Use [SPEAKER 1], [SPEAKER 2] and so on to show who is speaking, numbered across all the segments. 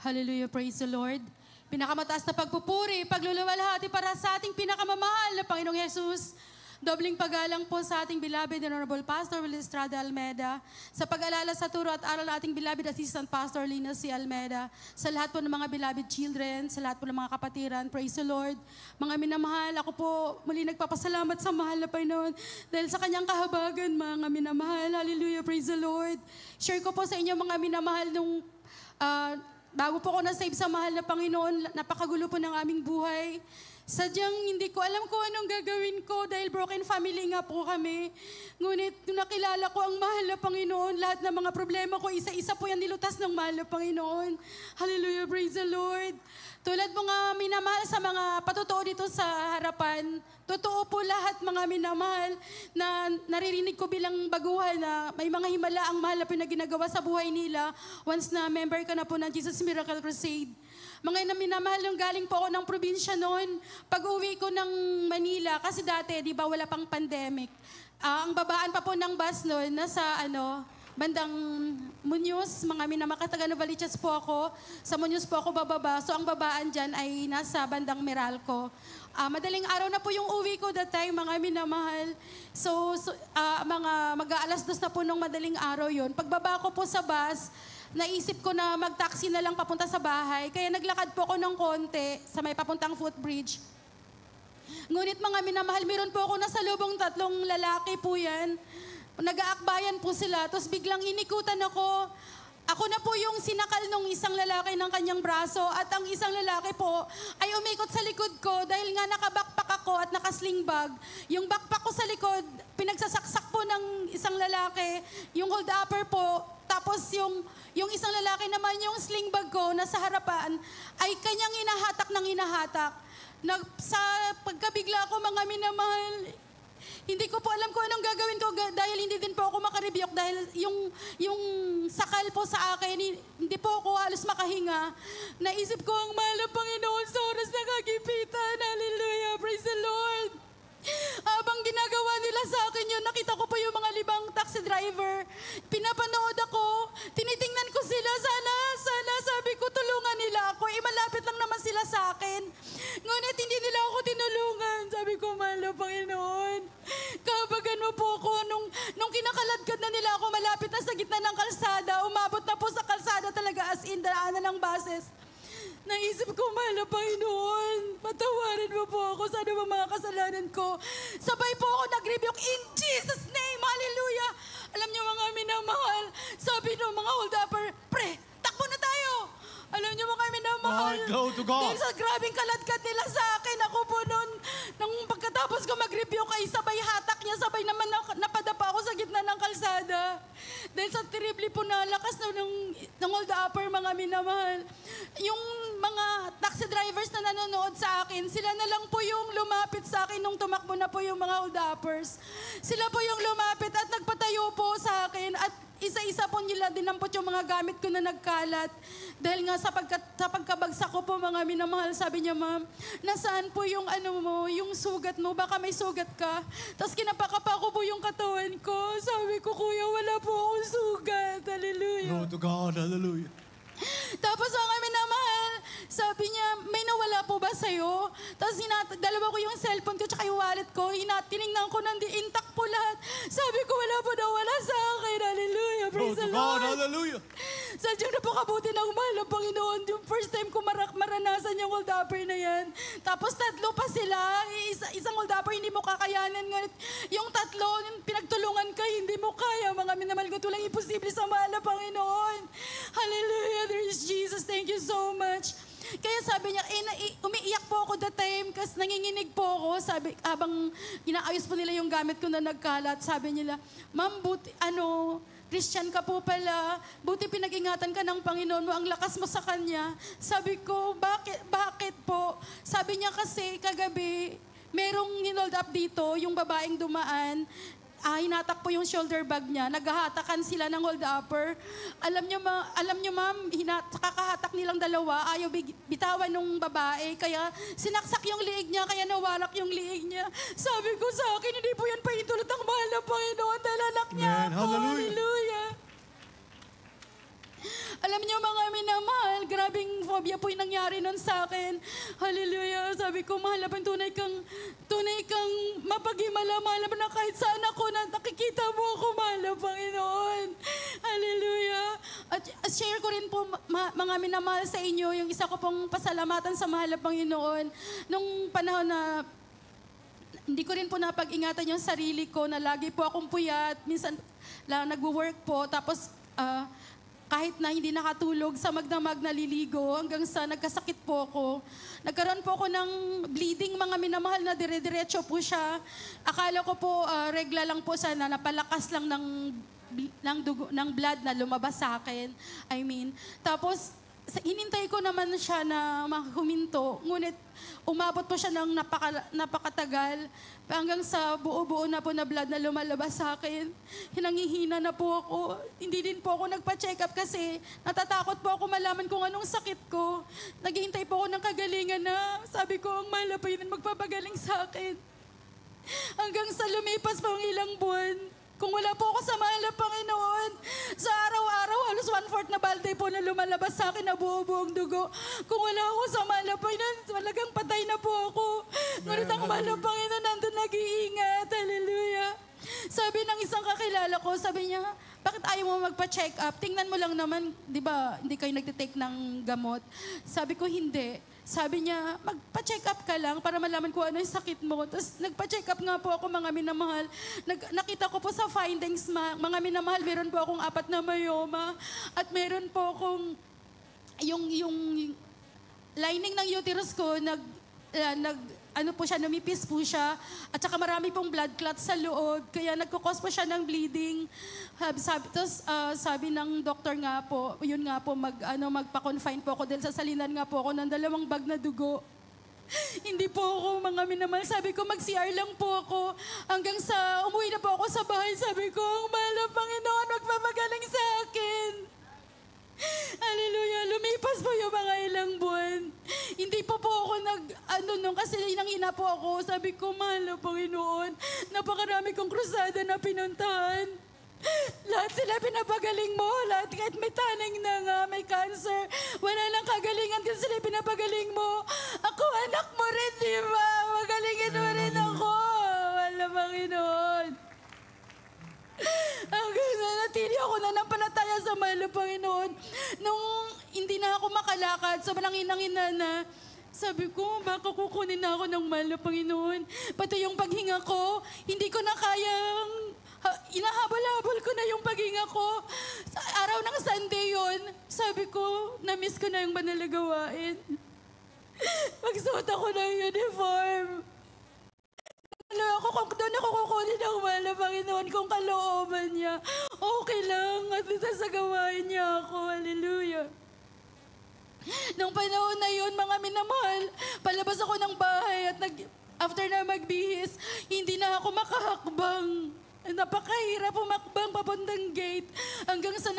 [SPEAKER 1] Hallelujah, praise the Lord. Pinakamataas na pagpupuri, pagluluwalhati para sa ating pinakamamahal na Panginoong Jesus. Dobling paggalang po sa ating beloved and Honorable Pastor Will Estrada Almeda, sa pag-alala sa turo at aral ng ating beloved Assistant Pastor Lina C. Almeda, sa lahat po ng mga beloved children, sa lahat po ng mga kapatiran, praise the Lord. Mga minamahal, ako po muli nagpapasalamat sa mahal na Panginoon dahil sa kanyang kahabagan, mga minamahal. Hallelujah, praise the Lord. Share ko po sa inyo mga minamahal nung bago po ako na-save sa mahal na Panginoon, napakagulo po ng aming buhay. Sadyang hindi ko alam kung anong gagawin ko dahil broken family nga po kami. Ngunit nung nakilala ko ang mahal na Panginoon, lahat ng mga problema ko, isa-isa po yan nilutas ng mahal na Panginoon. Hallelujah, praise the Lord. Tulad mga minamahal sa mga patotoo dito sa harapan, totoo po lahat mga minamahal na naririnig ko bilang baguhan na may mga himala ang mahal na pinaginagawa sa buhay nila once na member ka na po ng Jesus Miracle Crusade. Mga minamahal, yung galing po ako ng probinsya noon, pag-uwi ko ng Manila, kasi dati, di ba, wala pang pandemic. Ang babaan pa po ng bus noon, nasa bandang Muñoz, mga minamahal, taga Novaliches po ako. Sa Muñoz po ako bababa. So ang babaan dyan ay nasa bandang Meralco. Madaling araw na po yung uwi ko that time, mga minamahal. So mga mag-aalas 2 na po nung madaling araw yon. Pagbaba ko po sa bus, naisip ko na mag-taxi na lang papunta sa bahay. Kaya naglakad po ako ng konti sa may papuntang footbridge. Ngunit mga minamahal, meron po ako nasa lubong 3 lalaki po yan. Nag-aakbayan po sila, tapos biglang inikutan ako. Ako na po yung sinakal nung isang lalaki ng kanyang braso at ang isang lalaki po ay umikot sa likod ko dahil nga naka-backpack ako at naka-sling bag. Yung backpack ko sa likod, pinagsasaksak po ng isang lalaki, yung hold upper po, tapos yung isang lalaki naman, yung sling bag ko na sa harapan, ay kanyang hinahatak ng hinahatak. Sa pagkabigla ko, mga minamahal, hindi ko po alam kung anong gagawin ko dahil hindi din po ako makarebuke dahil yung sakal po sa akin, hindi po ako halos makahinga. Naisip ko ang mahal na Panginoon sa oras na kagipitan. Hallelujah, praise the Lord. Habang ginagawa nila sa akin yun, nakita ko po yung mga libang taxi driver. Pinapanood ako, tinitingnan ko sila, sana, sabi ko, tulungan nila ako. Malapit lang naman sila sa akin. Ngunit hindi nila ako tinulungan. Sabi ko, mahal na Panginoon, kabagan mo po ako. Nung kinakaladkad na nila ako, malapit na sa gitna ng kalsada, umabot na po sa kalsada talaga as in daanan ng buses. Naisip ko, mahal na Panginoon, patawarin mo po ako sa anumang mga kasalanan ko. Sabay po ako nag-rebuke in Jesus' name, hallelujah. Alam niyo mga minamahal, sabi ng mga hold-upper, pre, takbo na tayo. Alam niyo mga minamahal, dahil sa grabing kaladkad nila sa akin, ako po noon, nung pagkatapos ko mag-rebuke ay sabay hatak niya, sabay naman napadapa ako sa gitna ng kalsada. Dahil sa terribly po na lakas ng hold-upper, mga minamahal. Yung mga taxi drivers na nanonood sa akin, sila na lang po yung lumapit sa akin nung tumakbo na po yung mga hold-uppers. Sila po yung lumapit at nagpatayo po sa akin at isa-isa po nila dinampot yung mga gamit ko na nagkalat. Dahil nga sa pagkabagsak ko po, mga minamahal, sabi niya, ma'am, nasaan po yung yung sugat mo? Baka may sugat ka. Tapos kinapakapa ko po yung katawan ko. Sabi ko, kuya, wala po akong sugat. Hallelujah.
[SPEAKER 2] Glory to God. Hallelujah.
[SPEAKER 1] Tapos mga minamahal, sabi niya, may nawala po ba sa'yo? Tapos dalawa ko yung cellphone ko tsaka yung wallet ko. Tinignan ko, intact po lahat. Sabi ko, wala po nawala sa akin. Hallelujah. Praise the Lord.
[SPEAKER 2] God. Hallelujah.
[SPEAKER 1] Sadyang napakabuti ng mahal ng Panginoon. Yung first time ko maranasan yung hold-upper na yan. Tapos 3 pa sila. Isang hold-upper hindi mo kakayanan. Ngunit yung 3, yung pinagtulungan ka, hindi mo kaya. Mga minamahal ko, walang imposible sa mahal ng Panginoon. Hallelujah. There is Jesus. Thank you so much. Kaya sabi niya, umiiyak po ako that time kasi nanginginig po ako. Sabi, habang inaayos po nila yung gamit ko na nagkalat, sabi nila, ma'am, buti, Christian ka po pala, buti pinag-ingatan ka ng Panginoon mo, ang lakas mo sa Kanya. Sabi ko, bakit po? Sabi niya kasi kagabi, merong hinold up dito, yung babaeng dumaan, hinatak po yung shoulder bag niya. Naghahatakan sila ng hold-upper. Alam niyo ma'am, kakahatak nilang dalawa, ayaw bitawan nung babae. Kaya sinaksak yung liig niya, kaya nawalak yung liig niya. Sabi ko sa akin, hindi po yan paintulot ang mahal ng Panginoon dahil anak niya ako.
[SPEAKER 2] Hallelujah.
[SPEAKER 1] Hallelujah. Alam niyo mga minamahal, grabing claustrophobia po yung nangyari nun sa akin. Hallelujah. Sabi ko, mahal na tunay kang mapaghimala, mahal na kahit saan ako na nakikita mo ako, mahal na Panginoon. Hallelujah. At share ko rin po, mga minamahal sa inyo, yung isa ko pong pasalamatan sa mahal na Panginoon. Nung panahon na hindi ko rin po napag-ingatan yung sarili ko na lagi po akong puyat. Minsan lang nagwo-work po, tapos kahit na hindi nakatulog, sa magdamag naliligo hanggang sa nagkasakit po ako. Nagkaroon po ako ng bleeding, mga minamahal na dire-diretso po siya. Akala ko po regla lang po sana, napalakas lang ng blood na lumabas sa akin. Tapos hinintay ko naman siya na huminto. Ngunit umabot po siya ng napakatagal hanggang sa buo-buo na po na blood na lumalabas sa akin. Hinangihina na po ako. Hindi din po ako nagpa-check up kasi natatakot po ako malaman kung anong sakit ko. Naghihintay po ako ng kagalingan na sabi ko, ang mahal pa yun magpapagaling sa akin. Hanggang sa lumipas po ang ilang buwan. Kung wala po ako sa mahal na Panginoon, sa araw-araw, halos 1/4 na balde po na lumalabas sa akin na buo-buong dugo. Kung wala ako sa mahal na Panginoon, talagang patay na po ako. Ngunit ang mahal na Panginoon nandun nag-iingat. Hallelujah. Sabi ng isang kakilala ko, sabi niya, bakit ayaw mo magpa-check up? Tingnan mo lang naman, di ba, hindi kayo nagtitake ng gamot. Sabi ko, hindi. Sabi niya, magpa-check up ka lang para malaman ko ano yung sakit mo. Tapos nagpa-check up nga po ako, mga minamahal. Nakita ko po sa findings, mga minamahal, meron po akong 4 na myoma. At meron po akong, yung lining ng uterus ko, namipis po siya. At saka marami pong blood clots sa loob. Kaya nagkukos po siya ng bleeding. Sabi ng doktor nga po, yun nga po, magpa-confine po ako dahil sasalinan nga po ako ng 2 bag na dugo. Hindi po ako mga minamahal. Sabi ko, mag-CR lang po ako. Hanggang sa umuwi na po ako sa bahay. Sabi ko, ang mahal na Panginoon, magpapagaling sa akin. Hallelujah. Lumipas po yung mga ilang buwan. Hindi pa po ako kasi hinang-hina po ako. Sabi ko, mahal na Panginoon, napakarami kong krusada na pinuntahan. Lahat sila pinapagaling mo. Lahat kahit may taning na nga, may cancer. Wala lang kagalingan kasi sila pinapagaling mo. Ako, anak mo rin, di ba? Magalingin mo rin ako. Mahal na Panginoon. Hanggang natili ako na nampalataya sa mahal na Panginoon. Nung hindi na ako makalakad, sobrang hinang-hina na, sabi ko, baka kukunin na ako ng mahal na Panginoon. Pati yung paghinga ko, hindi ko na kayang, inahabol-habol ko na yung paghinga ko. Sa araw ng Sunday yun, sabi ko, na-miss ko na yung banal na gawain. Magsuot ako ng uniform. Ako, kung doon ako kukunin ang mahal na Panginoon, kung kalooban niya, okay lang, at sa gawain niya ako. Hallelujah. Nung panahon na yun, mga minamahal, palabas ako ng bahay at after na magbihis, hindi na ako makahakbang. Napakahirap pumakbang papuntang gate. Hanggang sa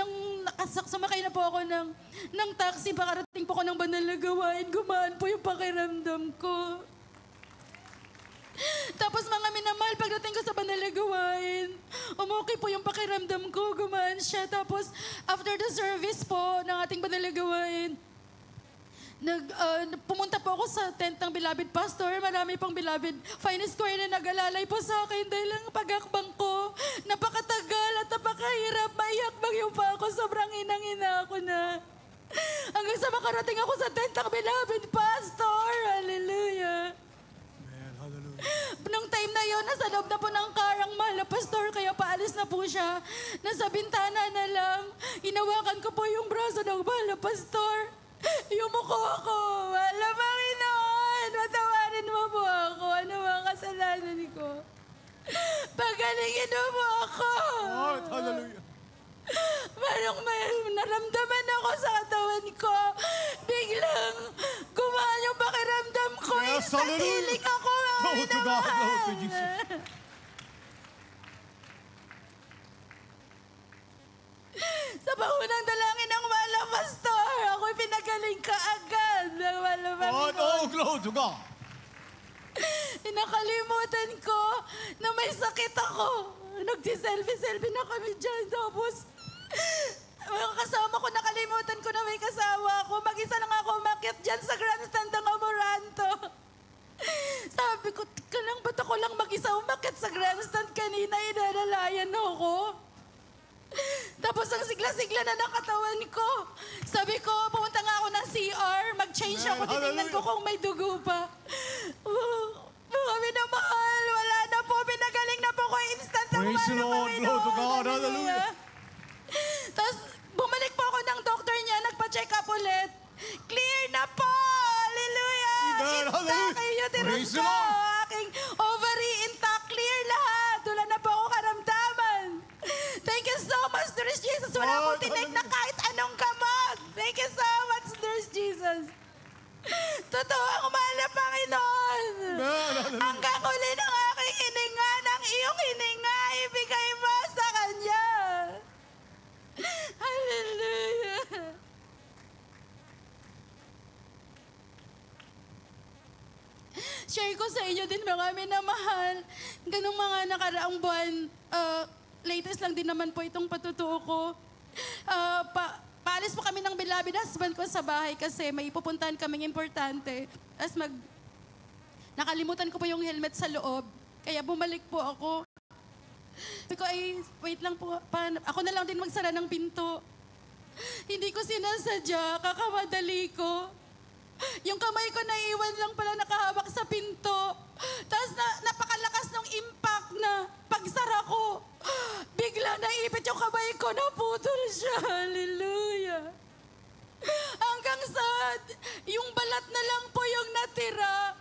[SPEAKER 1] sumakay na po ako ng taxi, pakarating po ako ng banal na gawain, gumaan po yung pakiramdam ko. Tapos mga minamahal, pagdating ko sa banal na gawain, umukay po yung pakiramdam ko, gumaan siya. Tapos after the service po ng ating banal na gawain, pumunta po ako sa tent ng beloved pastor. Marami pong beloved finest choir na nag-alalay po sa akin dahil ang pag-akbang ko, napakatagal at napakahirap. Maiyak yung pa ako, sobrang inang-ina ako na. Hanggang sa makarating ako sa tent ng beloved pastor. Hallelujah.
[SPEAKER 2] Amen. Hallelujah.
[SPEAKER 1] Nung time na yun, nasa loob na po ng car ang mahal na pastor, kaya paalis na po siya. Nasa bintana na lang, inawakan ko po yung braso ng mahal na pastor. Yumuko ako. Wala, Panginoon, matawarin mo po ako. Ano ang kasalanan ko? Pagalingin mo po ako.
[SPEAKER 2] Lord, hallelujah.
[SPEAKER 1] Parang may naramdaman ako sa katawan ko. Biglang gumaan yung pakiramdam ko.
[SPEAKER 2] Yes, hallelujah.
[SPEAKER 1] Natilig ako.
[SPEAKER 2] Glory to God, glory to Jesus.
[SPEAKER 1] Sa pangunang dalangin ng wala pastor, ako'y pinagaling kaagad ng wala
[SPEAKER 2] Lord, oh, glory to God.
[SPEAKER 1] Nakalimutan ko na may sakit ako. Nagsiselfie-selfie na kami dyan. Tapos, mga kasama ko, nakalimutan ko na may kasawa ako. Mag-isa lang ako dyan sa grandstand ng Amoranto. Sabi ko, tika lang, ba't ako lang mag-isa umakit sa grandstand kanina, inalalayan ako. Tapos ang sigla-sigla na ng katawan ko. Sabi ko, pumunta nga ako ng CR, mag-change ako, titingnan ko kung may dugo pa. Mga minamahal, wala na po, pinagaling na po ko instant ang
[SPEAKER 2] Praise the Lord, glory to God, hallelujah.
[SPEAKER 1] Tapos bumalik po ako ng doctor niya, nagpa-check up ulit. Clear na po! Hallelujah!
[SPEAKER 2] Amen, hallelujah.
[SPEAKER 1] Intact yung uterus
[SPEAKER 2] Praise the
[SPEAKER 1] ko.
[SPEAKER 2] Lord.
[SPEAKER 1] Aking ovary intact, clear lahat. Wala na po ako karamdaman. Thank you so much, Nurse Jesus. Wala
[SPEAKER 2] Lord,
[SPEAKER 1] akong tinig na kahit anong gamot. Thank you so much, Nurse Jesus. Totoo ang mahal na Panginoon.
[SPEAKER 2] Amen, hallelujah.
[SPEAKER 1] Hanggang huli ng aking hininga, ng iyong hininga, ibigay mo sa Kanya. Hallelujah. Share ko sa inyo din mga minamahal. Ganong mga nakaraang buwan, latest lang din naman po itong patutuo ko. Paalis po kami ng beloved husband ko sa bahay kasi may pupuntahan kaming importante. Nakalimutan ko po yung helmet sa loob. Kaya bumalik po ako. Sabi ko, ay, wait lang po. Ako na lang din magsara ng pinto. Hindi ko sinasadya, kakamadali ko. Yung kamay ko naiwan lang pala nakahawak sa pinto. Tapos napakalakas ng impact na pagsara ko. Bigla naipit yung kamay ko, naputol siya. Hallelujah. Hanggang sa yung balat na lang po yung natira.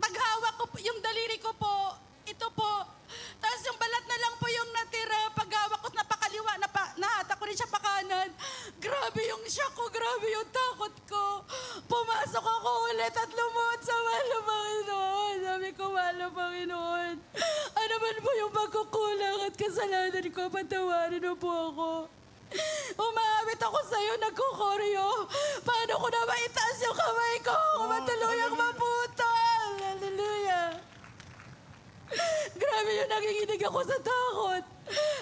[SPEAKER 1] Paghawak ko, yung daliri ko po, ito po. Tapos yung balat na lang po yung natira. Paghawak ko, napakaliwa, nahata ko rin siya pakanan. Grabe yung shock ko, grabe yung takot ko. Pumasok ako ulit at lumuhod sa mahal na Panginoon. Sabi ko, mahal na Panginoon, ano man po yung pagkukulang at kasalanan ko, patawarin mo po ako. Umawit ako sa'yo, nagkukoryo. Paano ko na maitaas yung kamay ko? Matuluyang maputol. Hallelujah. Grabe yung nakikinig ako sa takot.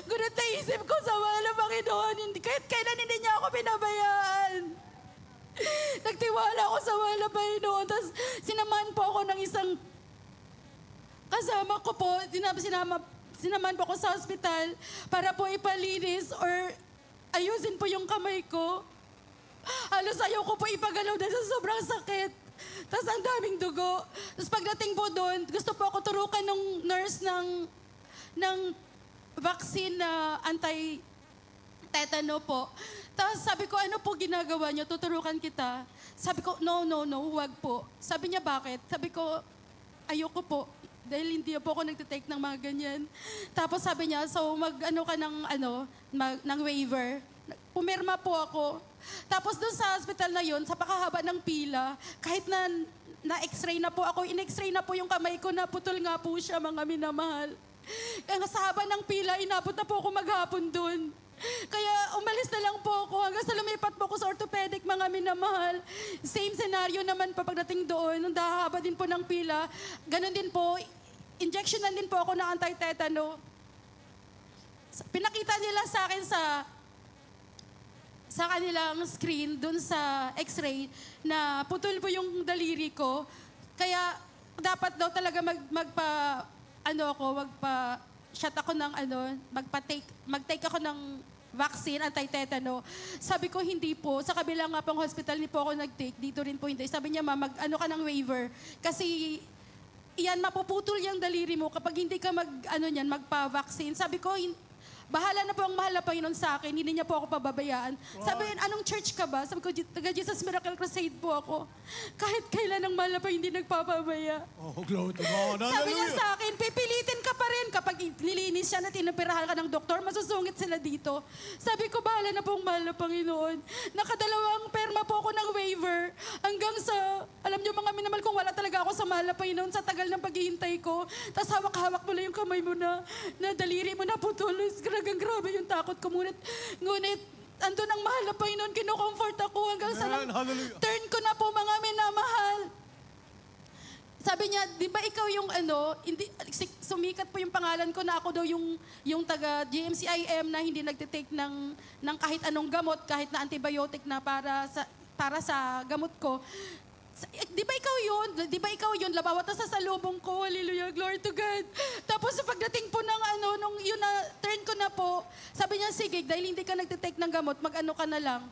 [SPEAKER 1] Gunit naisip ko sa mahal na Panginoon, kahit kailan hindi niya ako pinabayaan. Nagtiwala ako sa mahal na Panginoon, tapos sinamahan po ako ng isang kasama ko po, sinamahan po ako sa hospital para po ipalinis or ayusin po yung kamay ko. Halos ayaw ko po ipagalaw dahil sa sobrang sakit. Tapos ang daming dugo. Tapos pagdating po doon, gusto po ako turukan ng nurse ng vaccine na anti-tetano po. Tapos sabi ko, ano po ginagawa niyo? Tuturukan kita. Sabi ko, no, huwag po. Sabi niya, bakit? Sabi ko, ayoko po. Dahil hindi po ako nagtitake ng mga ganyan. Tapos sabi niya, so mag-ano ka ng waiver. Pumirma po ako. Tapos doon sa hospital na yun, sa pakahaba ng pila, kahit na-x-ray na po ako, in-x-ray na po yung kamay ko, naputol nga po siya, mga minamahal. Kaya sa haba ng pila, inabot na po ako maghapon doon. Kaya umalis na lang po ako hanggang sa lumipat po ako sa orthopedic, mga minamahal. Same scenario naman pa pagdating doon, nung haba din po ng pila. Ganon din po, injectionan din po ako ng anti-tetano. Pinakita nila sa akin sa kanilang screen, dun sa x-ray, na putol po yung daliri ko. Kaya dapat daw talaga mag-shot ako ng mag-take ako ng vaccine, anti-tetano. Sabi ko, hindi po. Sa kabila nga pang hospital, hindi po ako nag-take. Dito rin po hindi. Sabi niya, mag-ano ka ng waiver. Kasi iyan, mapuputol yung daliri mo kapag hindi ka magpa-vaccine. Sabi ko, bahala na po ang mahal na Panginoon sa akin. Hindi niya po ako pababayaan. Wow. Sabi niya, anong church ka ba? Sabi ko, taga Jesus Miracle Crusade po ako. Kahit kailan ang mahal na Panginoon hindi nagpapabaya.
[SPEAKER 2] Oh, glory to God.
[SPEAKER 1] Sabi niya sa akin, pipilitin ka pa rin kapag nilinis siya na tinapirahan ka ng doktor, masusungit sila dito. Sabi ko, bahala na po ang mahal na Panginoon. Nakadalawang perma po ako ng waiver hanggang sa, alam niyo mga minamahal, kung wala talaga ako sa mahal na Panginoon, sa tagal ng paghihintay ko, tapos hawak-hawak mo lang yung kamay mo na daliri mo na putol. Grabe yung takot ko. Ngunit, andun ang mahal na Panginoon, kinocomfort ako hanggang sa turn ko na po, mga minamahal. Sabi niya, di ba ikaw yung hindi, sumikat po yung pangalan ko na ako daw yung taga GMCIM na hindi nagtitake ng kahit anong gamot, kahit na antibiotic na para sa para sa gamot ko. Di ba ikaw yun? Di ba ikaw yun? Labawat na sa salubong ko. Hallelujah, glory to God. Tapos sa pagdating po ng nung yun na, turn ko na po, sabi niya, sige, dahil hindi ka nagtitake ng gamot, mag-ano ka na lang.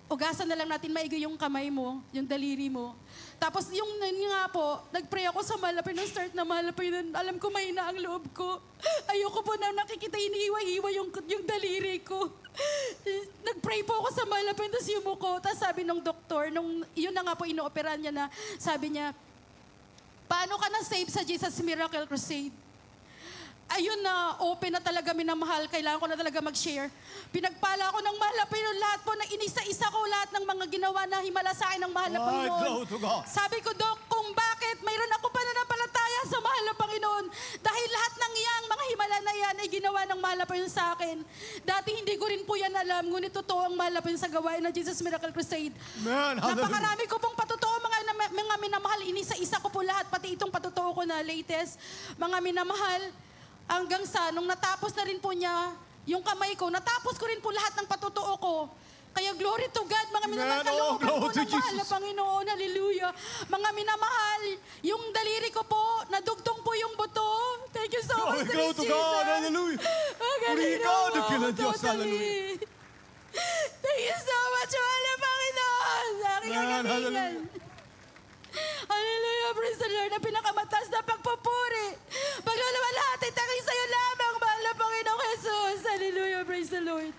[SPEAKER 1] Ugasan na lang natin maigi yung kamay mo, yung daliri mo. Tapos yung nga po, nag-pray ako sa malapay ng start na malapay. Alam ko mahina ang loob ko. Ayoko po na nakikita iniiwa-iwa yung daliri ko. Nag-pray po ako sa malapay, tapos yumuko. Tapos sabi ng doktor, yun na nga po inooperahan niya na, sabi niya, paano ka na-save sa Jesus Miracle Crusade? Ayun na, open na talaga minamahal. Kailangan ko na talaga mag-share. Pinagpala ako ng mahal na Panginoon. Lahat po, na inisa-isa ko lahat ng mga ginawa na himala sa akin ng mahal na
[SPEAKER 2] My
[SPEAKER 1] Panginoon.
[SPEAKER 2] glory to God.
[SPEAKER 1] Sabi ko, Dok, kung bakit mayroon ako pananampalataya sa mahal na Panginoon. Dahil lahat ng iyang mga himala na yan ay ginawa ng mahal na Panginoon sa akin. Dati hindi ko rin po yan alam, ngunit totoo ang mahal na Panginoon sa gawain ng Jesus Miracle Crusade.
[SPEAKER 2] Man, hallelujah.
[SPEAKER 1] Napakarami ko pong patotoo, mga minamahal. Inisa-isa ko po lahat, pati itong patotoo ko na latest. Mga minamahal. Hanggang sa, nung natapos na rin po niya, yung kamay ko, natapos ko rin po lahat ng patotoo ko. Kaya glory to God, mga minamahal, kalooban po ng mahal na Panginoon, hallelujah. Mga minamahal, yung daliri ko po, nadugtong po yung buto. Thank you so much,
[SPEAKER 2] Glory to God, hallelujah. Purihin ka, dakilan Diyos, hallelujah.
[SPEAKER 1] Thank you so much, mahal na Panginoon, sa aking
[SPEAKER 2] Man,
[SPEAKER 1] kagalingan.
[SPEAKER 2] hallelujah.
[SPEAKER 1] Hallelujah, praise the Lord, na pinakamataas na pagpupuri. Paglalaman lahat ay tanging sa'yo lamang, mahal na Panginoong Jesus. Hallelujah, praise the Lord.